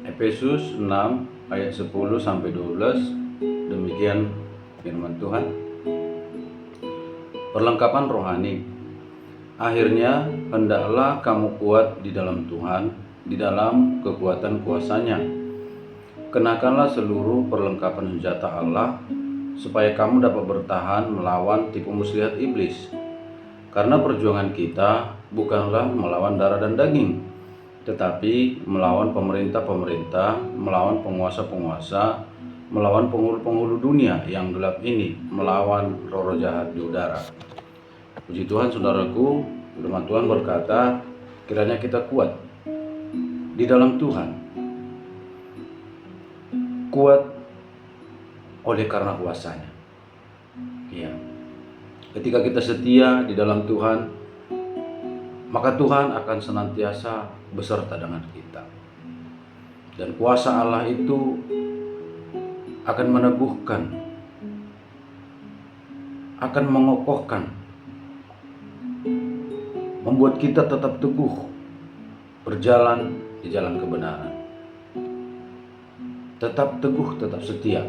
Efesus 6 ayat 10 sampai 12. Demikian firman Tuhan. Perlengkapan rohani. Akhirnya hendaklah kamu kuat di dalam Tuhan, di dalam kekuatan kuasa-Nya. Kenakanlah seluruh perlengkapan senjata Allah, supaya kamu dapat bertahan melawan tipu muslihat iblis. Karena perjuangan kita bukanlah melawan darah dan daging, tetapi melawan pemerintah-pemerintah, melawan penguasa-penguasa, melawan penghulu-penghulu dunia yang gelap ini, melawan roh-roh jahat di udara. Puji Tuhan, saudaraku, firman Tuhan berkata, kiranya kita kuat di dalam Tuhan. Kuat oleh karena kuasa-Nya. Ya. Ketika kita setia di dalam Tuhan, maka Tuhan akan senantiasa beserta dengan kita. Dan kuasa Allah itu akan meneguhkan, akan mengokohkan, membuat kita tetap teguh berjalan di jalan kebenaran. Tetap teguh, tetap setia.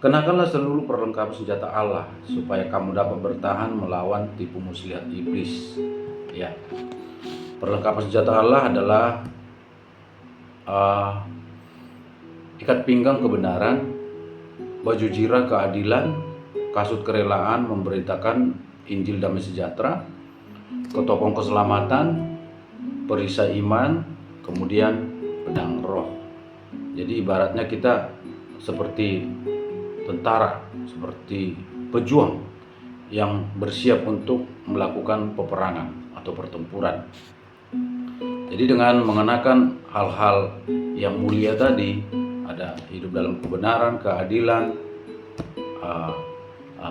Kenakanlah seluruh perlengkapan senjata Allah, supaya kamu dapat bertahan melawan tipu muslihat iblis. Ya, perlengkapan senjata Allah adalah ikat pinggang kebenaran, baju jirah keadilan, kasut kerelaan memberitakan Injil damai sejahtera, ketopong keselamatan, perisai iman, kemudian pedang roh. Jadi ibaratnya kita seperti tentara, seperti pejuang yang bersiap untuk melakukan peperangan atau pertempuran. Jadi dengan mengenakan hal-hal yang mulia tadi, ada hidup dalam kebenaran, keadilan,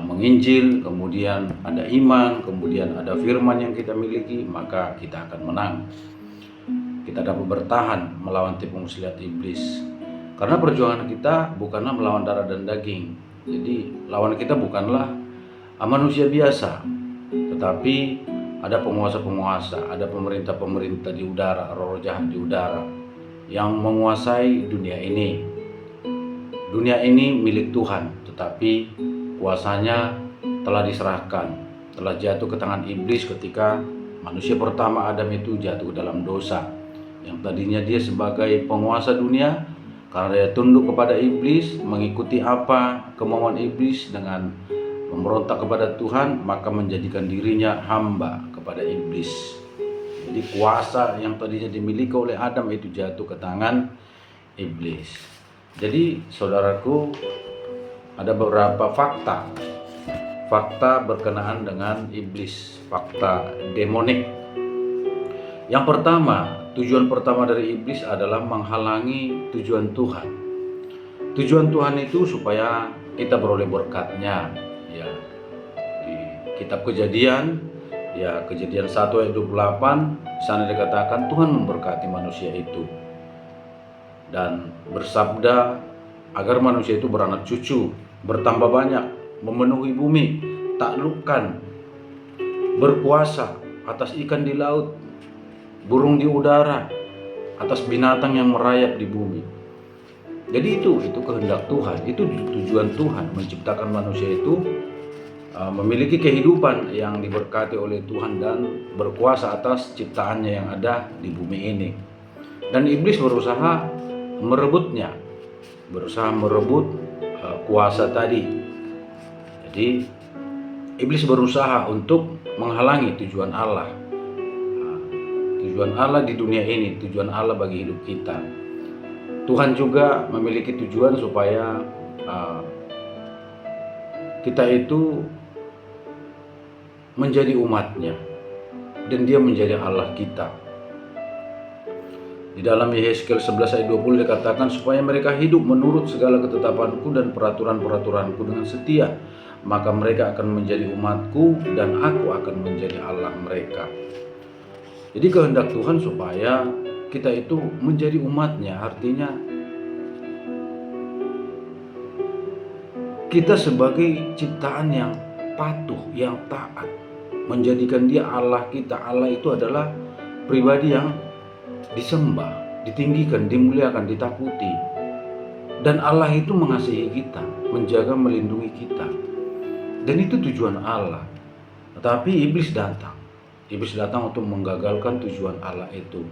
menginjil, kemudian ada iman, kemudian ada firman yang kita miliki, maka kita akan menang. Kita dapat bertahan melawan tipu muslihat iblis. Karena perjuangan kita bukanlah melawan darah dan daging. Jadi lawan kita bukanlah manusia biasa, tetapi ada penguasa-penguasa, ada pemerintah-pemerintah di udara, roh jahat di udara yang menguasai dunia ini. Dunia ini milik Tuhan, tetapi kuasanya telah diserahkan, telah jatuh ke tangan iblis ketika manusia pertama Adam itu jatuh dalam dosa. Yang tadinya dia sebagai penguasa dunia, karena dia tunduk kepada iblis, mengikuti apa kemauan iblis dengan memberontak kepada Tuhan, maka menjadikan dirinya hamba kepada iblis. Jadi kuasa yang tadinya dimiliki oleh Adam itu jatuh ke tangan iblis. Jadi saudaraku, ada beberapa fakta berkenaan dengan iblis, fakta demonik. Yang pertama, tujuan pertama dari iblis adalah menghalangi tujuan Tuhan. Tujuan Tuhan itu supaya kita beroleh berkat-Nya. Ya, di kitab Kejadian, ya Kejadian 1 ayat 28, sana dikatakan Tuhan memberkati manusia itu dan bersabda agar manusia itu beranak cucu, bertambah banyak, memenuhi bumi, taklukkan, berkuasa atas ikan di laut, burung di udara, atas binatang yang merayap di bumi. Jadi itu kehendak Tuhan, itu tujuan Tuhan menciptakan manusia itu memiliki kehidupan yang diberkati oleh Tuhan dan berkuasa atas ciptaannya yang ada di bumi ini. Dan iblis berusaha merebutnya, berusaha merebut kuasa tadi. Jadi iblis berusaha untuk menghalangi tujuan Allah. Tujuan Allah di dunia ini, tujuan Allah bagi hidup kita. Tuhan juga memiliki tujuan supaya kita itu menjadi umat-Nya dan Dia menjadi Allah kita. Di dalam Yehezkiel 11 ayat 20 dikatakan supaya mereka hidup menurut segala ketetapanku dan peraturan-peraturanku dengan setia, maka mereka akan menjadi umatku dan aku akan menjadi Allah mereka. Jadi kehendak Tuhan supaya kita itu menjadi umat-Nya, artinya kita sebagai ciptaan yang patuh, yang taat, menjadikan Dia Allah kita. Allah itu adalah pribadi yang disembah, ditinggikan, dimuliakan, ditakuti. Dan Allah itu mengasihi kita, menjaga, melindungi kita. Dan itu tujuan Allah. Tetapi iblis datang. Iblis datang untuk menggagalkan tujuan Allah itu.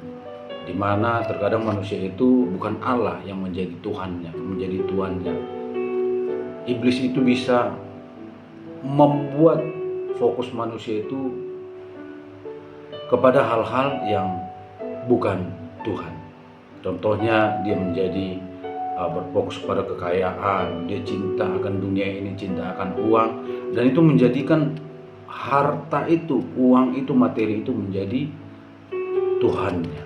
Di mana terkadang manusia itu bukan Allah yang menjadi Tuhannya, menjadi tuannya. Iblis itu bisa membuat fokus manusia itu kepada hal-hal yang bukan Tuhan. Contohnya dia menjadi berfokus pada kekayaan, dia cinta akan dunia ini, cinta akan uang, dan itu menjadikan harta itu, uang itu, materi itu menjadi Tuhannya.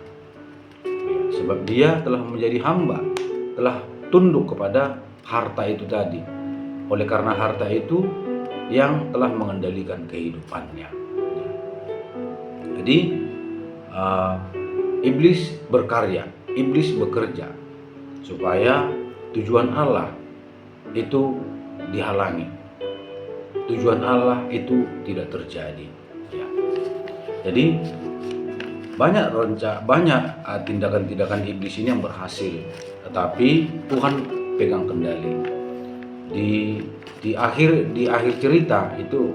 Sebab dia telah menjadi hamba, telah tunduk kepada harta itu tadi. Oleh karena harta itu yang telah mengendalikan kehidupannya. Jadi iblis berkarya, iblis bekerja supaya tujuan Allah itu dihalangi, tujuan Allah itu tidak terjadi. Ya. Jadi banyak tindakan-tindakan iblis ini yang berhasil, tetapi Tuhan pegang kendali. Di akhir cerita itu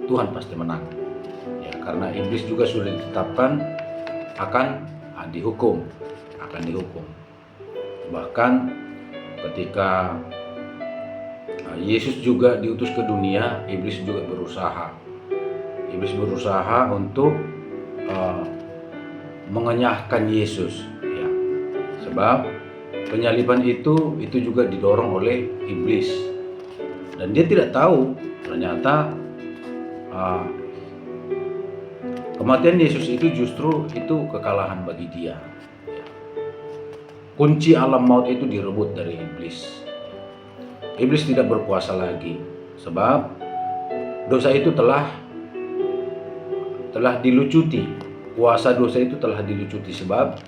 Tuhan pasti menang. Ya, karena iblis juga sudah ditetapkan akan dihukum. Bahkan ketika Yesus juga diutus ke dunia, iblis juga berusaha. Iblis berusaha untuk mengenyahkan Yesus, ya. Sebab penyaliban itu juga didorong oleh iblis, dan dia tidak tahu ternyata kematian Yesus itu justru itu kekalahan bagi dia. Kunci alam maut itu direbut dari iblis. Iblis tidak berkuasa lagi, sebab dosa itu telah dilucuti. Kuasa dosa itu telah dilucuti, sebab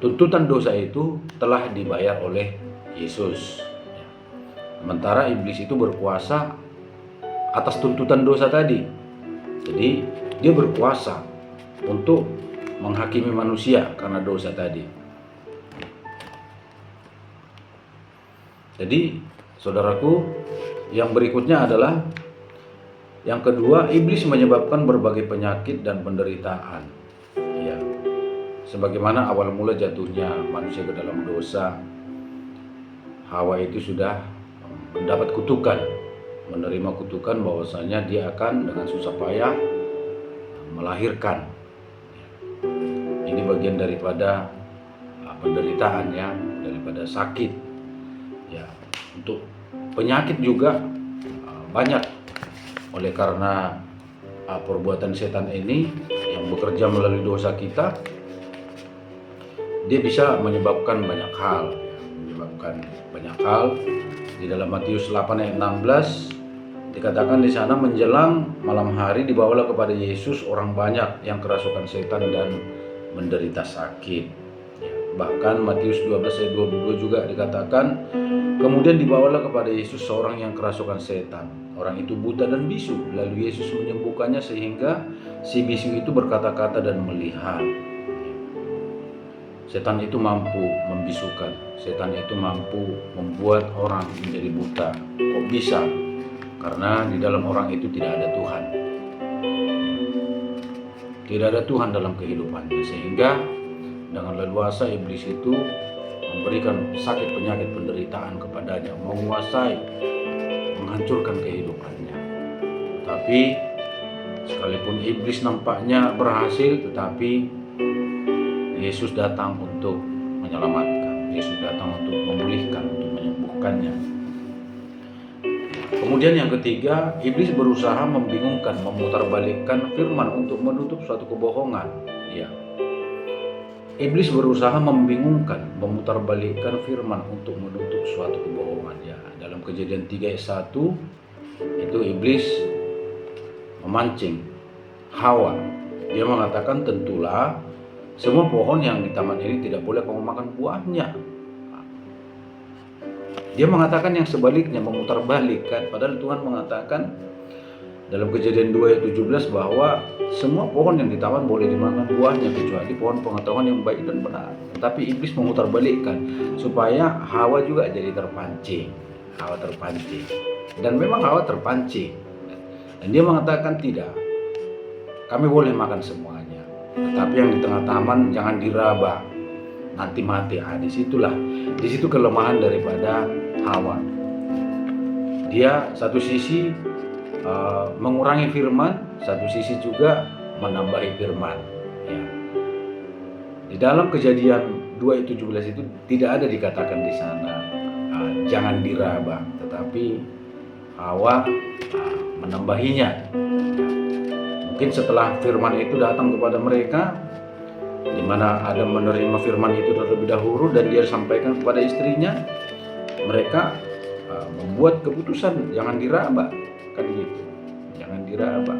tuntutan dosa itu telah dibayar oleh Yesus. Sementara iblis itu berkuasa atas tuntutan dosa tadi. Jadi dia berkuasa untuk menghakimi manusia karena dosa tadi. Jadi saudaraku, yang berikutnya adalah yang kedua, iblis menyebabkan berbagai penyakit dan penderitaan. Ya. Sebagaimana awal mula jatuhnya manusia ke dalam dosa, Hawa itu sudah mendapat kutukan, menerima kutukan bahwasanya dia akan dengan susah payah melahirkan. Ini bagian daripada penderitaan, ya, daripada sakit. Ya, untuk penyakit juga banyak. Oleh karena perbuatan setan ini yang bekerja melalui dosa kita, dia bisa menyebabkan banyak hal, Di dalam Matius 8 ayat 16 dikatakan di sana, menjelang malam hari dibawalah kepada Yesus orang banyak yang kerasukan setan dan menderita sakit. Ya, bahkan Matius 12 ayat 22 juga dikatakan, kemudian dibawalah kepada Yesus seorang yang kerasukan setan. Orang itu buta dan bisu. Lalu Yesus menyembuhkannya sehingga si bisu itu berkata-kata dan melihat. Setan itu mampu membisukan. Setan itu mampu membuat orang menjadi buta. Kok bisa? Karena di dalam orang itu tidak ada Tuhan. Tidak ada Tuhan dalam kehidupannya. Sehingga dengan leluasa iblis itu memberikan sakit, penyakit, penderitaan kepadanya, menguasai, menghancurkan kehidupannya. Tapi sekalipun iblis nampaknya berhasil, tetapi Yesus datang untuk menyelamatkan. Yesus datang untuk memulihkan, untuk menyembuhkannya. Kemudian yang ketiga, iblis berusaha membingungkan, memutarbalikkan firman untuk menutup suatu kebohongan. Ya. Iblis berusaha membingungkan, memutarbalikkan firman untuk menutup suatu kebohongan. Ya, dalam Kejadian 3 ayat 1 itu iblis memancing Hawa. Dia mengatakan, tentulah semua pohon yang di taman ini tidak boleh kamu makan buahnya. Dia mengatakan yang sebaliknya, memutarbalikkan. Padahal Tuhan mengatakan dalam Kejadian 2 ayat 17 bahwa semua pohon yang di taman boleh dimakan buahnya kecuali pohon pengetahuan yang baik dan benar. Tapi iblis memutarbalikkan supaya Hawa juga jadi terpancing. Hawa terpancing. Dan memang Hawa terpancing. Dan dia mengatakan tidak. Kami boleh makan semuanya. Tetapi yang di tengah taman jangan diraba. Nanti mati. Di situ kelemahan daripada Hawa. Dia satu sisi mengurangi firman, satu sisi juga menambahi firman. Ya. Di dalam Kejadian 2 ayat 17 itu tidak ada dikatakan di sana jangan diraba, tetapi Hawa menambahinya. Mungkin setelah firman itu datang kepada mereka, di mana Adam menerima firman itu terlebih dahulu dan dia sampaikan kepada istrinya, mereka membuat keputusan jangan diraba, kan gitu. Jangan diraba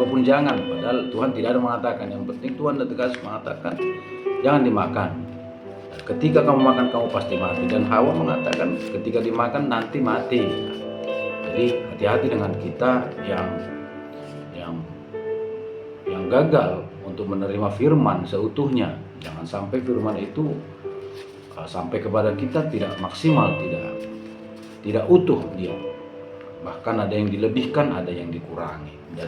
pun jangan, padahal Tuhan tidak ada mengatakan. Yang penting Tuhan tegas mengatakan jangan dimakan. Ketika kamu makan kamu pasti mati. Dan Hawa mengatakan ketika dimakan nanti mati. Jadi hati-hati dengan kita yang gagal untuk menerima firman seutuhnya. Jangan sampai firman itu sampai kepada kita tidak maksimal, tidak utuh dia. Bahkan ada yang dilebihkan, ada yang dikurangi. Dan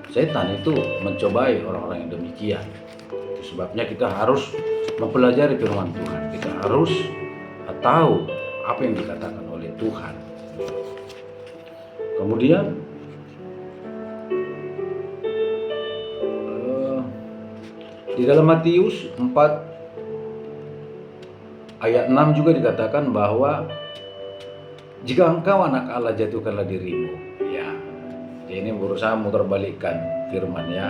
setan itu mencobai orang-orang yang demikian. Itu sebabnya kita harus mempelajari firman Tuhan. Kita harus tahu apa yang dikatakan oleh Tuhan. Kemudian di dalam Matius 4 ayat 6 juga dikatakan bahwa jika engkau anak Allah, jatuhkanlah dirimu. Ya, ini berusaha muterbalikkan firman ya.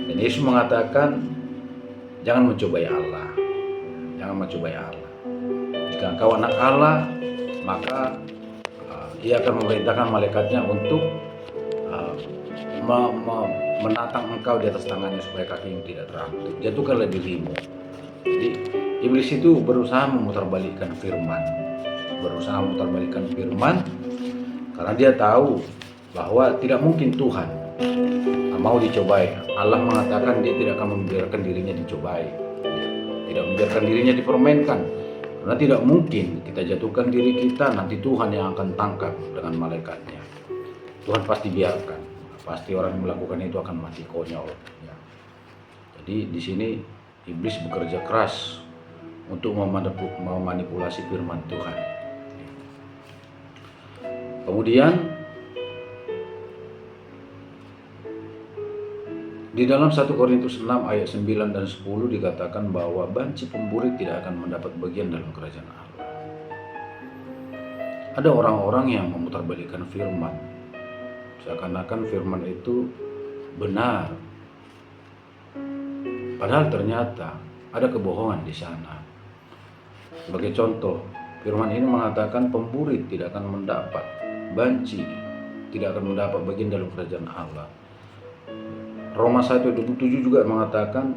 Dan Yesus mengatakan jangan mencobai Allah. Jangan mencobai Allah. Jika engkau anak Allah, maka Ia akan memerintahkan malaikatnya untuk menatang engkau di atas tangannya supaya kakimu tidak terangkut. Jatuhkanlah dirimu. Jadi iblis itu berusaha memutarbalikkan firman. Karena dia tahu bahwa tidak mungkin Tuhan mau dicobai. Allah mengatakan dia tidak akan membiarkan dirinya dicobai, tidak membiarkan dirinya dipermainkan. Karena tidak mungkin kita jatuhkan diri kita, nanti Tuhan yang akan tangkap dengan malaikatnya. Tuhan pasti biarkan. Pasti orang yang melakukan itu akan mati konyol. Ya. Jadi di sini iblis bekerja keras untuk memanipulasi firman Tuhan. Kemudian di dalam 1 Korintus 6 ayat 9 dan 10 dikatakan bahwa banci pemburi tidak akan mendapat bagian dalam kerajaan Allah. Ada orang-orang yang memutarbalikkan firman. Seakan-akan firman itu benar. Padahal ternyata ada kebohongan di sana. Sebagai contoh, firman ini mengatakan pemburi tidak akan mendapat, banci tidak akan mendapat bagian dalam kerajaan Allah. Roma 1:27 juga mengatakan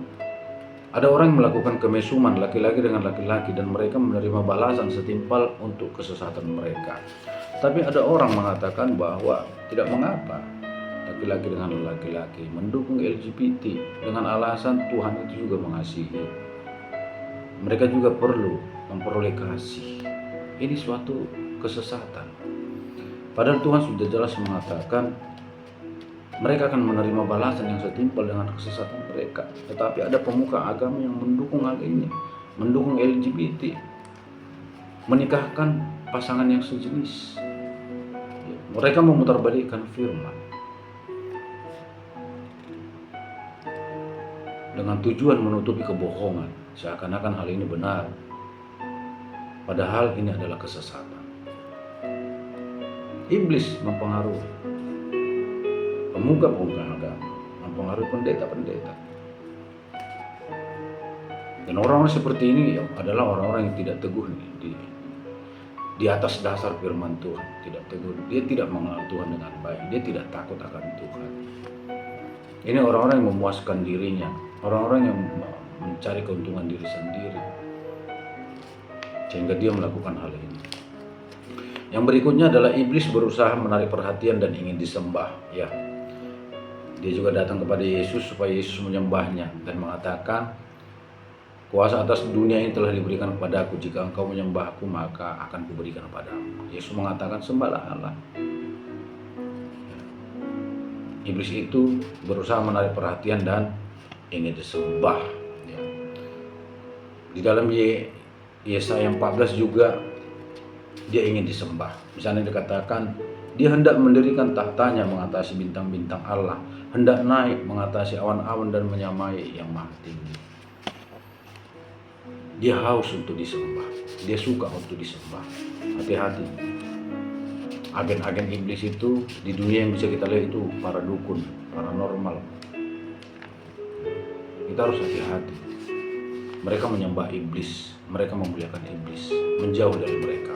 ada orang yang melakukan kemesuman laki-laki dengan laki-laki dan mereka menerima balasan setimpal untuk kesesatan mereka. Tapi ada orang mengatakan bahwa tidak mengapa laki-laki dengan laki-laki mendukung LGBT dengan alasan Tuhan itu juga mengasihi. Mereka juga perlu memperoleh kasih. Ini suatu kesesatan. Padahal Tuhan sudah jelas mengatakan mereka akan menerima balasan yang setimpal dengan kesesatan mereka. Tetapi ada pemuka agama yang mendukung hal ini, mendukung LGBT, menikahkan pasangan yang sejenis. Mereka memutarbalikkan firman dengan tujuan menutupi kebohongan, seakan-akan hal ini benar. Padahal ini adalah kesesatan. Iblis mempengaruhi pemuka-pemuka agama, mempengaruhi pendeta-pendeta. Dan orang-orang seperti ini adalah orang-orang yang tidak teguh di atas dasar firman Tuhan, tidak teguh. Dia tidak mengenal Tuhan dengan baik, dia tidak takut akan Tuhan. Ini orang-orang yang memuaskan dirinya, orang-orang yang mencari keuntungan diri sendiri, sehingga dia melakukan hal ini. Yang berikutnya adalah iblis berusaha menarik perhatian dan ingin disembah. Ya, dia juga datang kepada Yesus supaya Yesus menyembahnya dan mengatakan, kuasa atas dunia ini telah diberikan kepadaku. Jika engkau menyembahku, maka akan kuberikan padamu. Yesus mengatakan, sembahlah Allah. Iblis itu berusaha menarik perhatian dan ingin disembah. Ya. Di dalam Yesaya 14 juga dia ingin disembah. Misalnya dikatakan, dia hendak mendirikan tahtanya mengatasi bintang-bintang Allah, hendak naik mengatasi awan-awan dan menyamai yang maha tinggi. Dia haus untuk disembah, dia suka untuk disembah. Hati-hati, agen-agen iblis itu di dunia yang bisa kita lihat itu para dukun, paranormal. Kita harus hati-hati. Mereka menyembah iblis, mereka memuliakan iblis, menjauh dari mereka.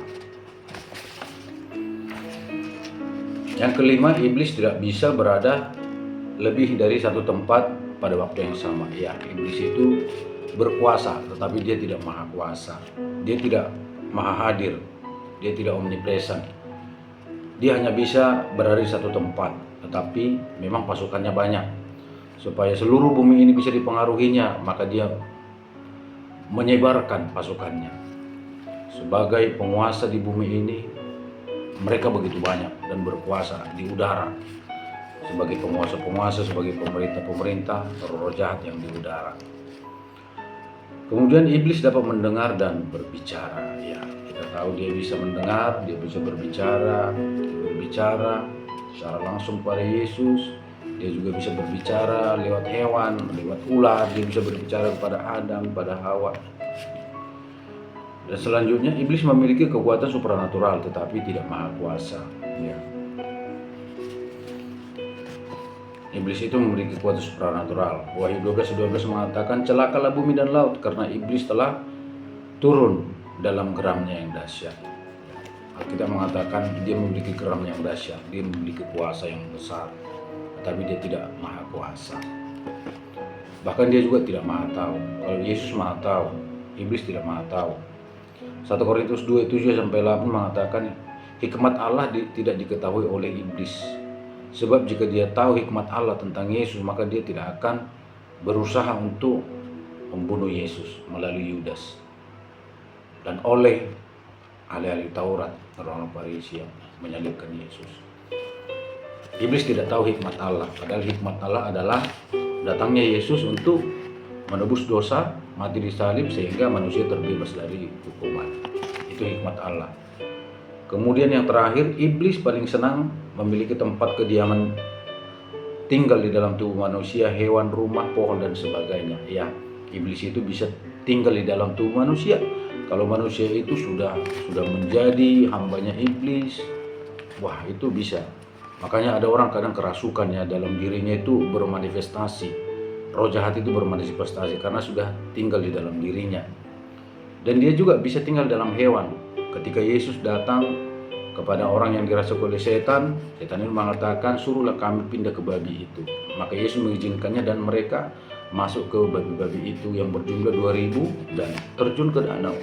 Yang kelima, iblis tidak bisa berada lebih dari satu tempat pada waktu yang sama. Ya, iblis itu berkuasa, tetapi dia tidak maha kuasa. Dia tidak maha hadir, dia tidak omnipresent. Dia hanya bisa berada di satu tempat, tetapi memang pasukannya banyak. Supaya seluruh bumi ini bisa dipengaruhinya, maka dia menyebarkan pasukannya. Sebagai penguasa di bumi ini, mereka begitu banyak dan berkuasa di udara. Sebagai penguasa-penguasa, sebagai pemerintah-pemerintah, roh jahat yang di udara. Kemudian iblis dapat mendengar dan berbicara. Ya, kita tahu dia bisa mendengar, dia bisa berbicara secara langsung pada Yesus. Dia juga bisa berbicara lewat hewan, lewat ular. Dia bisa berbicara kepada Adam, pada Hawa. Dan selanjutnya, iblis memiliki kekuatan supranatural tetapi tidak maha kuasa. Ya. Iblis itu memiliki kekuatan supranatural. Wahyu 12:12 mengatakan, celakalah bumi dan laut karena iblis telah turun dalam geramnya yang dahsyat. Alkitab mengatakan dia memiliki geram yang dahsyat, dia memiliki kuasa yang besar, tetapi dia tidak maha kuasa. Bahkan dia juga tidak maha tahu. Kalau Yesus maha tahu, iblis tidak maha tahu. 1 Korintus 2:7-8 mengatakan, hikmat Allah tidak diketahui oleh iblis. Sebab jika dia tahu hikmat Allah tentang Yesus, maka dia tidak akan berusaha untuk membunuh Yesus melalui Yudas. Dan oleh ahli-ahli Taurat, orang-orang Farisi yang menyalibkan Yesus. Iblis tidak tahu hikmat Allah, padahal hikmat Allah adalah datangnya Yesus untuk menebus dosa, mati di salib sehingga manusia terbebas dari hukuman. Itu hikmat Allah. Kemudian yang terakhir, iblis paling senang memiliki tempat kediaman, tinggal di dalam tubuh manusia, hewan, rumah, pohon dan sebagainya. Ya, iblis itu bisa tinggal di dalam tubuh manusia. Kalau manusia itu sudah menjadi hambanya iblis, wah itu bisa. Makanya ada orang kadang kerasukannya dalam dirinya itu bermanifestasi. Roh jahat itu bermanifestasi karena sudah tinggal di dalam dirinya. Dan dia juga bisa tinggal dalam hewan. Ketika Yesus datang kepada orang yang dirasuki oleh setan itu mengatakan, suruhlah kami pindah ke babi itu. Maka Yesus mengizinkannya dan mereka masuk ke babi-babi itu yang berjumlah 2000 dan terjun ke danau.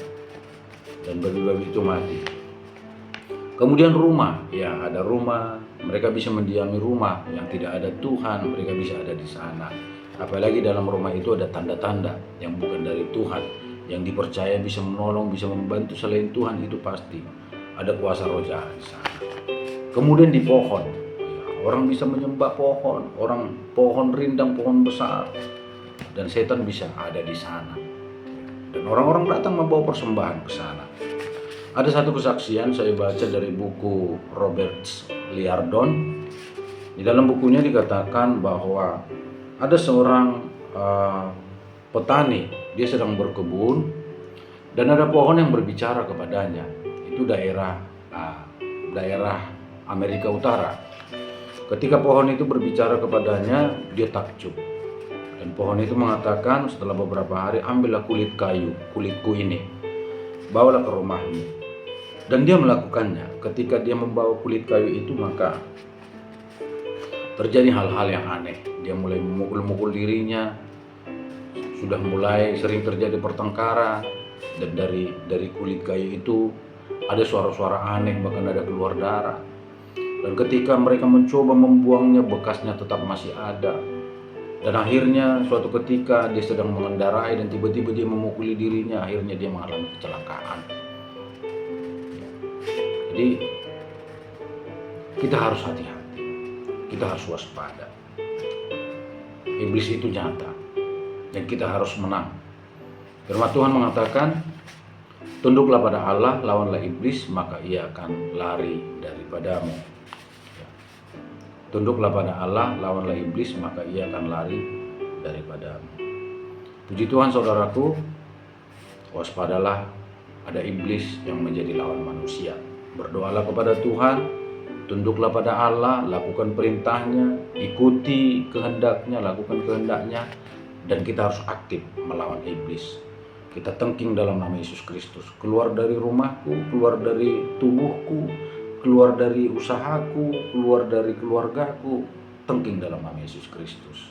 Dan babi-babi itu mati. Kemudian rumah, ya ada rumah, mereka bisa mendiami rumah yang tidak ada Tuhan, mereka bisa ada di sana. Apalagi dalam rumah itu ada tanda-tanda yang bukan dari Tuhan, yang dipercaya bisa menolong, bisa membantu selain Tuhan, itu pasti ada kuasa roh jahat di sana. Kemudian di pohon, ya, orang bisa menyembah pohon, pohon rindang, pohon besar, dan setan bisa ada di sana. Dan orang-orang datang membawa persembahan ke sana. Ada satu kesaksian saya baca dari buku Robert Liardon. Di dalam bukunya dikatakan bahwa ada seorang petani, dia sedang berkebun dan ada pohon yang berbicara kepadanya. Itu daerah Amerika Utara. Ketika pohon itu berbicara kepadanya, dia takjub. Dan pohon itu mengatakan, setelah beberapa hari, ambillah kulitku ini, bawalah ke rumahmu. Dan dia melakukannya. Ketika dia membawa kulit kayu itu, maka terjadi hal-hal yang aneh. Dia mulai memukul-mukul dirinya, sudah mulai sering terjadi pertengkaran, dan dari kulit kayu itu Ada suara-suara aneh, bahkan ada keluar darah. Dan ketika mereka mencoba membuangnya, bekasnya tetap masih ada. Dan akhirnya suatu ketika dia sedang mengendarai dan tiba-tiba dia memukuli dirinya, akhirnya dia mengalami kecelakaan. Jadi kita harus hati-hati, kita harus waspada. Iblis itu nyata dan kita harus menang. Firman Tuhan mengatakan, tunduklah pada Allah, lawanlah iblis, maka ia akan lari daripadamu. Tunduklah pada Allah, lawanlah iblis, maka ia akan lari daripadamu. Puji Tuhan saudaraku, waspadalah, ada iblis yang menjadi lawan manusia. Berdoalah kepada Tuhan, tunduklah pada Allah, lakukan perintahnya, ikuti kehendaknya, lakukan kehendaknya, dan kita harus aktif melawan iblis. Kita tengking dalam nama Yesus Kristus. Keluar dari rumahku, keluar dari tubuhku, keluar dari usahaku, keluar dari keluargaku, tengking dalam nama Yesus Kristus.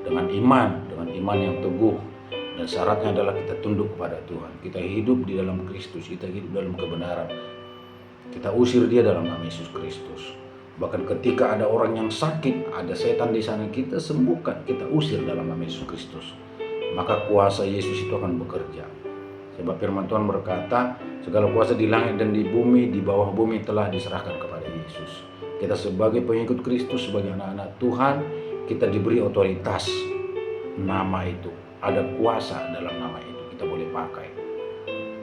Dengan iman yang teguh, dan syaratnya adalah kita tunduk kepada Tuhan. Kita hidup di dalam Kristus, kita hidup dalam kebenaran. Kita usir dia dalam nama Yesus Kristus. Bahkan ketika ada orang yang sakit, ada setan di sana, kita sembuhkan, kita usir dalam nama Yesus Kristus. Maka kuasa Yesus itu akan bekerja. Sebab firman Tuhan berkata, segala kuasa di langit dan di bumi, di bawah bumi telah diserahkan kepada Yesus. Kita sebagai pengikut Kristus, sebagai anak-anak Tuhan, kita diberi otoritas. Nama itu, ada kuasa dalam nama itu, kita boleh pakai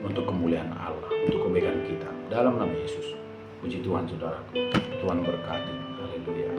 untuk kemuliaan Allah, untuk kebaikan kita, dalam nama Yesus. Puji Tuhan saudaraku, Tuhan berkati. Haleluya.